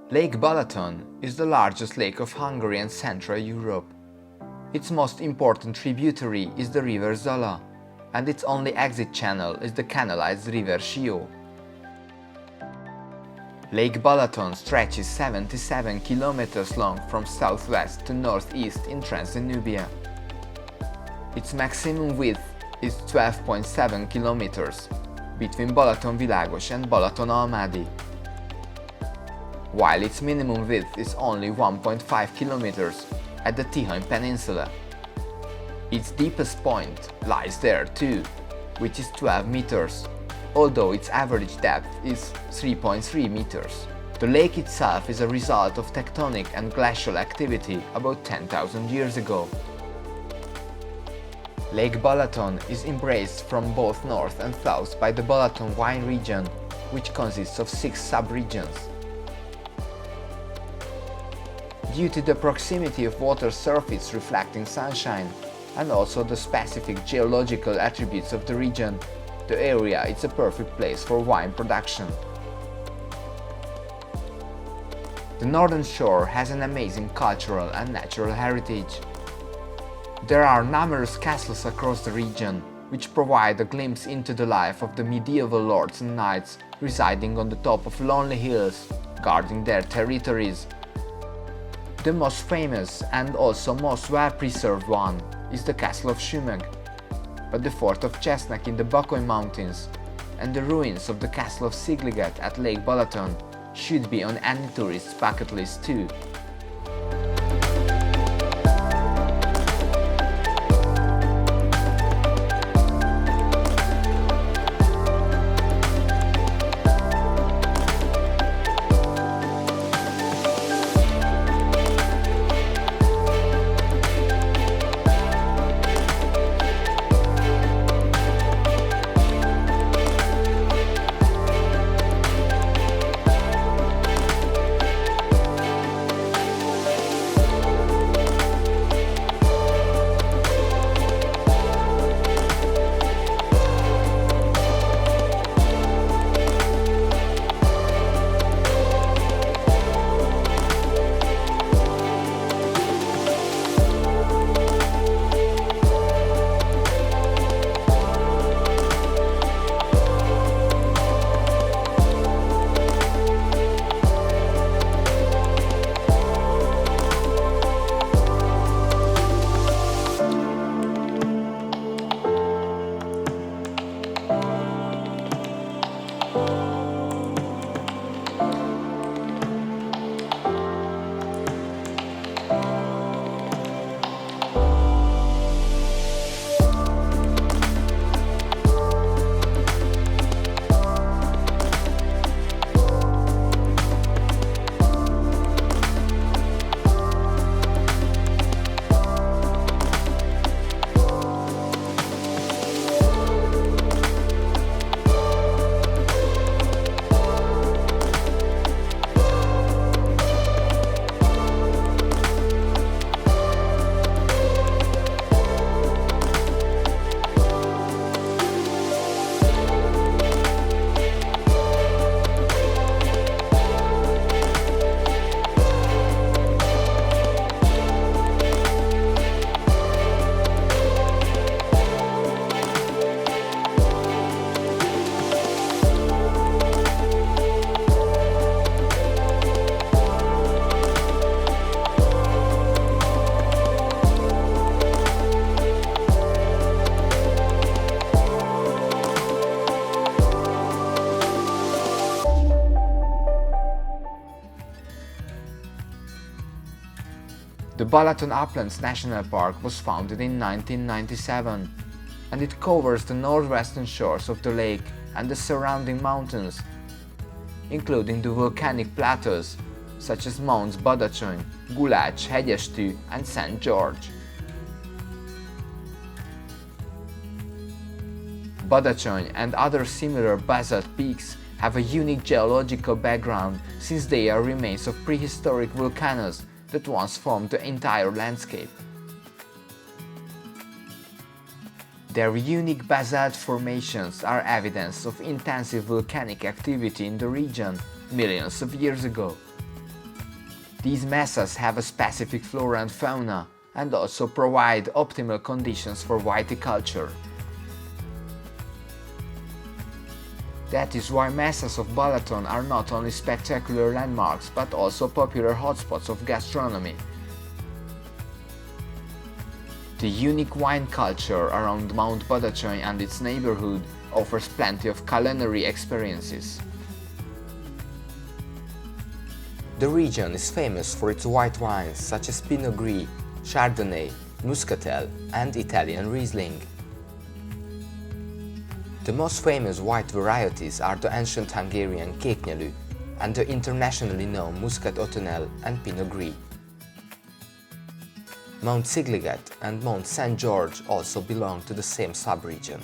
Lake Balaton is the largest lake of Hungary and Central Europe. Its most important tributary is the river Zala, and its only exit channel is the canalized river Sió. Lake Balaton stretches 77 kilometers long from southwest to northeast in Transdanubia. Its maximum width is 12.7 kilometers between Balatonvilágos and Balatonalmádi, while its minimum width is only 1.5 kilometers at the Tihany Peninsula. Its deepest point lies there too, which is 12 meters, although its average depth is 3.3 meters. The lake itself is a result of tectonic and glacial activity about 10,000 years ago. Lake Balaton is embraced from both north and south by the Balaton wine region, which consists of 6 subregions. Due to the proximity of water surface reflecting sunshine and also the specific geological attributes of the region, the area is a perfect place for wine production. The northern shore has an amazing cultural and natural heritage. There are numerous castles across the region, which provide a glimpse into the life of the medieval lords and knights residing on the top of lonely hills, guarding their territories. The most famous and also most well-preserved one is the Castle of Sümeg, but the fort of Csesznek in the Bakoly Mountains and the ruins of the Castle of Szigliget at Lake Balaton should be on any tourist's bucket list too. The Balaton Uplands National Park was founded in 1997, and it covers the northwestern shores of the lake and the surrounding mountains, including the volcanic plateaus such as Mounts Badacsony, Gulács, Hegyestű, and St. George. Badacsony and other similar basalt peaks have a unique geological background since they are remains of prehistoric volcanoes that once formed the entire landscape. Their unique basalt formations are evidence of intensive volcanic activity in the region millions of years ago. These mesas have a specific flora and fauna and also provide optimal conditions for viticulture. That is why mesas of Balaton are not only spectacular landmarks but also popular hotspots of gastronomy. The unique wine culture around Mount Badacsony and its neighborhood offers plenty of culinary experiences. The region is famous for its white wines such as Pinot Gris, Chardonnay, Muscatel and Italian Riesling. The most famous white varieties are the ancient Hungarian Kéknyelű and the internationally known Muscat Ottonel and Pinot Gris. Mount Szigliget and Mount St. George also belong to the same subregion.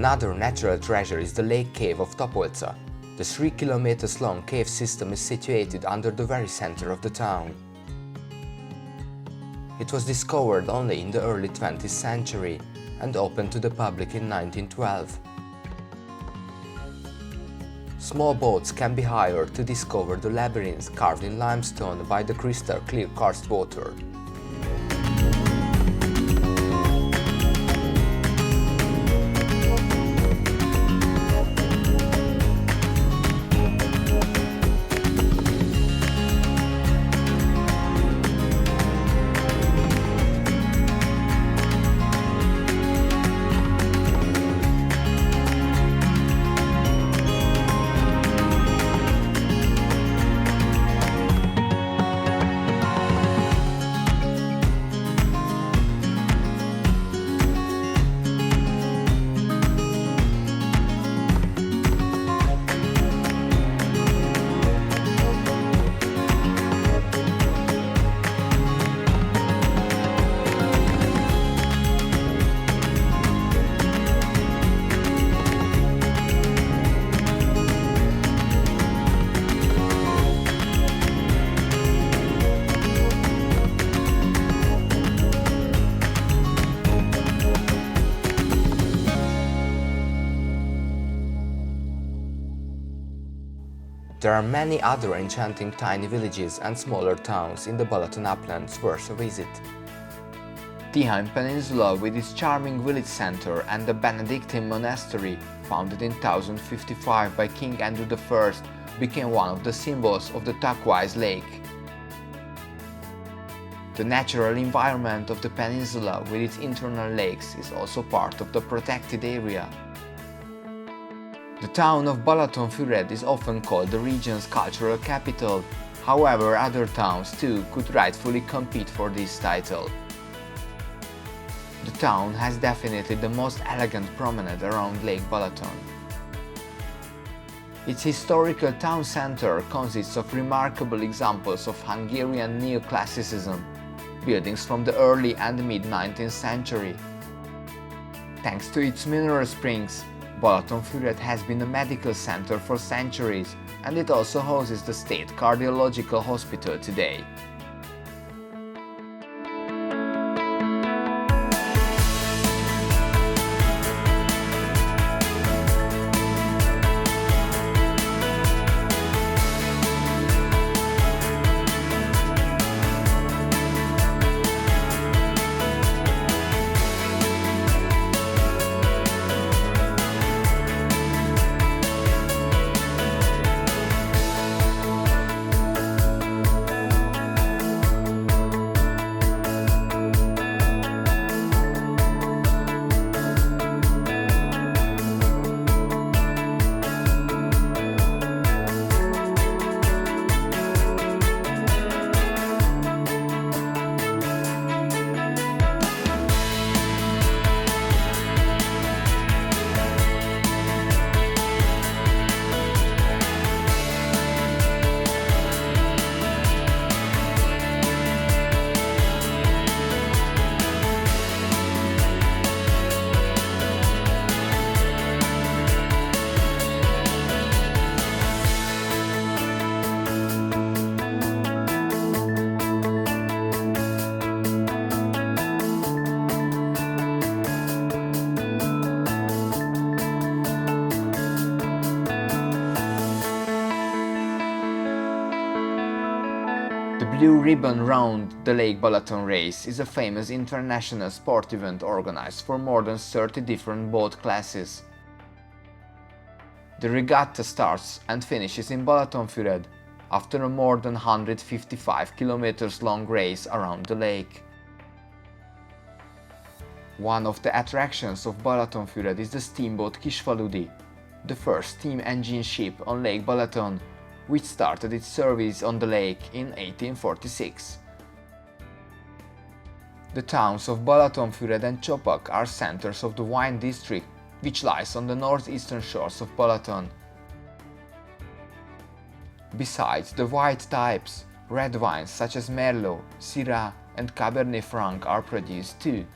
Another natural treasure is the lake cave of Topolca. The 3 kilometers long cave system is situated under the very center of the town. It was discovered only in the early 20th century and opened to the public in 1912. Small boats can be hired to discover the labyrinth carved in limestone by the crystal clear karst water. There are many other enchanting tiny villages and smaller towns in the Balaton uplands worth a visit. Tihany Peninsula with its charming village center and the Benedictine monastery, founded in 1055 by King Andrew I, became one of the symbols of the turquoise lake. The natural environment of the peninsula with its internal lakes is also part of the protected area. The town of Balatonfüred is often called the region's cultural capital, however other towns too could rightfully compete for this title. The town has definitely the most elegant promenade around Lake Balaton. Its historical town center consists of remarkable examples of Hungarian neoclassicism, buildings from the early and mid-19th century. Thanks to its mineral springs, Balatonfüred has been a medical center for centuries, and it also houses the State Cardiological Hospital today. Blue Ribbon Round the Lake Balaton race is a famous international sport event organized for more than 30 different boat classes. The regatta starts and finishes in Balatonfüred after a more than 155 kilometers long race around the lake. One of the attractions of Balatonfüred is the steamboat Kisfaludi, the first steam engine ship on Lake Balaton, which started its service on the lake in 1846. The towns of Balatonfüred and Csopak are centers of the wine district, which lies on the northeastern shores of Balaton. Besides the white types, red wines such as Merlot, Syrah and Cabernet Franc are produced too.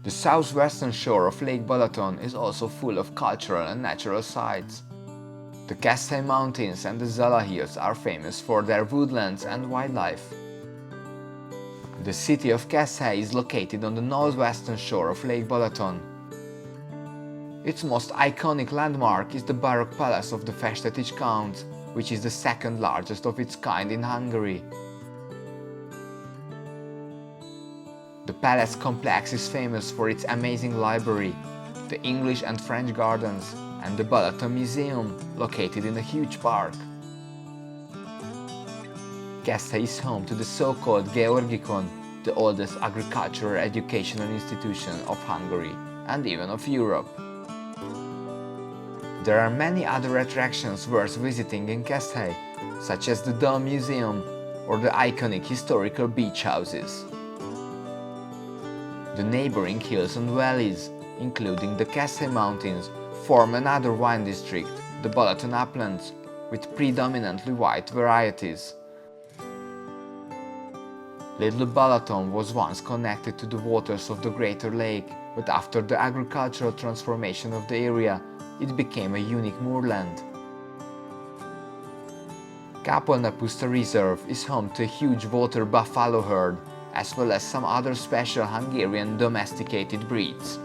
The southwestern shore of Lake Balaton is also full of cultural and natural sights. The Keszthely Mountains and the Zala Hills are famous for their woodlands and wildlife. The city of Keszthely is located on the northwestern shore of Lake Balaton. Its most iconic landmark is the Baroque Palace of the Festetics Count, which is the second largest of its kind in Hungary. The palace complex is famous for its amazing library, the English and French gardens, and the Balaton Museum, located in a huge park. Keszthely is home to the so-called Georgikon, the oldest agricultural educational institution of Hungary and even of Europe. There are many other attractions worth visiting in Keszthely, such as the Dome Museum or the iconic historical beach houses. The neighboring hills and valleys, including the Keszthely Mountains, form another wine district, the Balaton Uplands, with predominantly white varieties. Little Balaton was once connected to the waters of the Greater Lake, but after the agricultural transformation of the area, it became a unique moorland. Kápolna Puszta Reserve is home to a huge water buffalo herd, as well as some other special Hungarian domesticated breeds.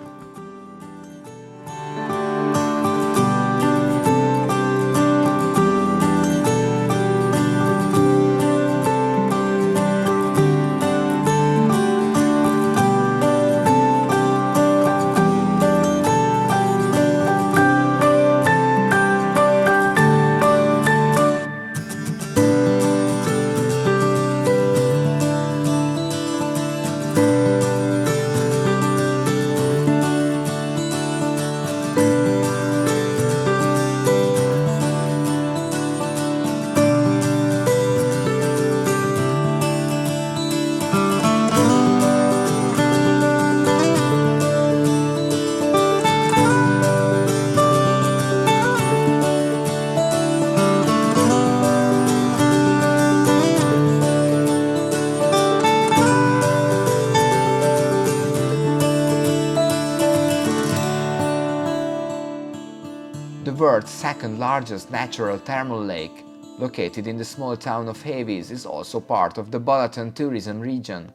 The world's second largest natural thermal lake, located in the small town of Heves, is also part of the Balaton tourism region.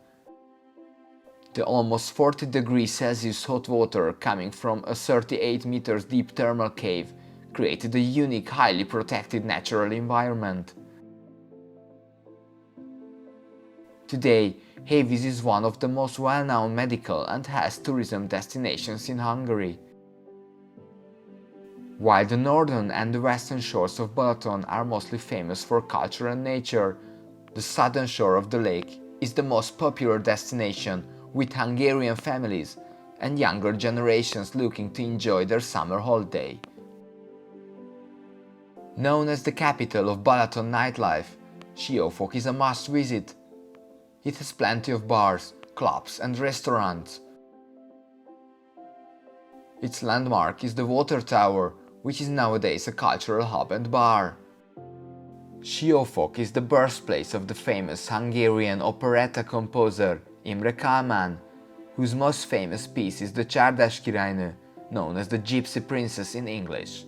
The almost 40 degrees Celsius hot water coming from a 38 meters deep thermal cave created a unique, highly protected natural environment. Today, Heves is one of the most well-known medical and health tourism destinations in Hungary. While the northern and the western shores of Balaton are mostly famous for culture and nature, the southern shore of the lake is the most popular destination, with Hungarian families and younger generations looking to enjoy their summer holiday. Known as the capital of Balaton nightlife, Siófok is a must-visit. It has plenty of bars, clubs and restaurants. Its landmark is the water tower, which is nowadays a cultural hub and bar. Siófok is the birthplace of the famous Hungarian operetta composer Imre Kálmán, whose most famous piece is the Csárdás királynő, known as the Gypsy Princess in English.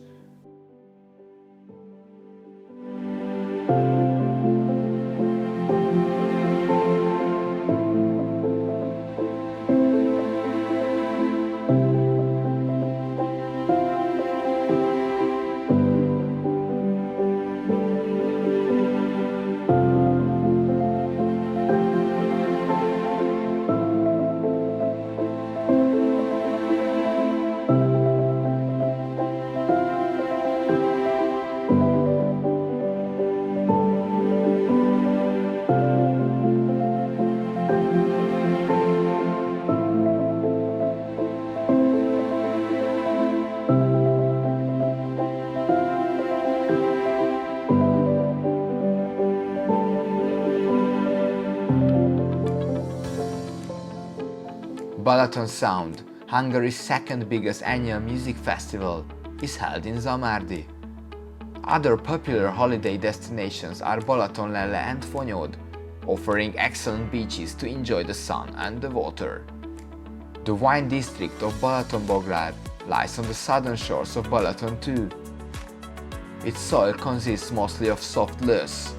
Balaton Sound, Hungary's second biggest annual music festival, is held in Zamardi. Other popular holiday destinations are Balatonlelle and Fonyód, offering excellent beaches to enjoy the sun and the water. The wine district of Balatonbográd lies on the southern shores of Balaton too. Its soil consists mostly of soft loess.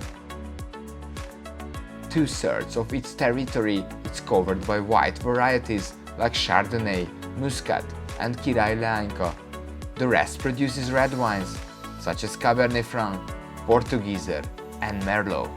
2/3 of its territory is covered by white varieties like Chardonnay, Muscat and Király Leányka. The rest produces red wines such as Cabernet Franc, Portugieser and Merlot.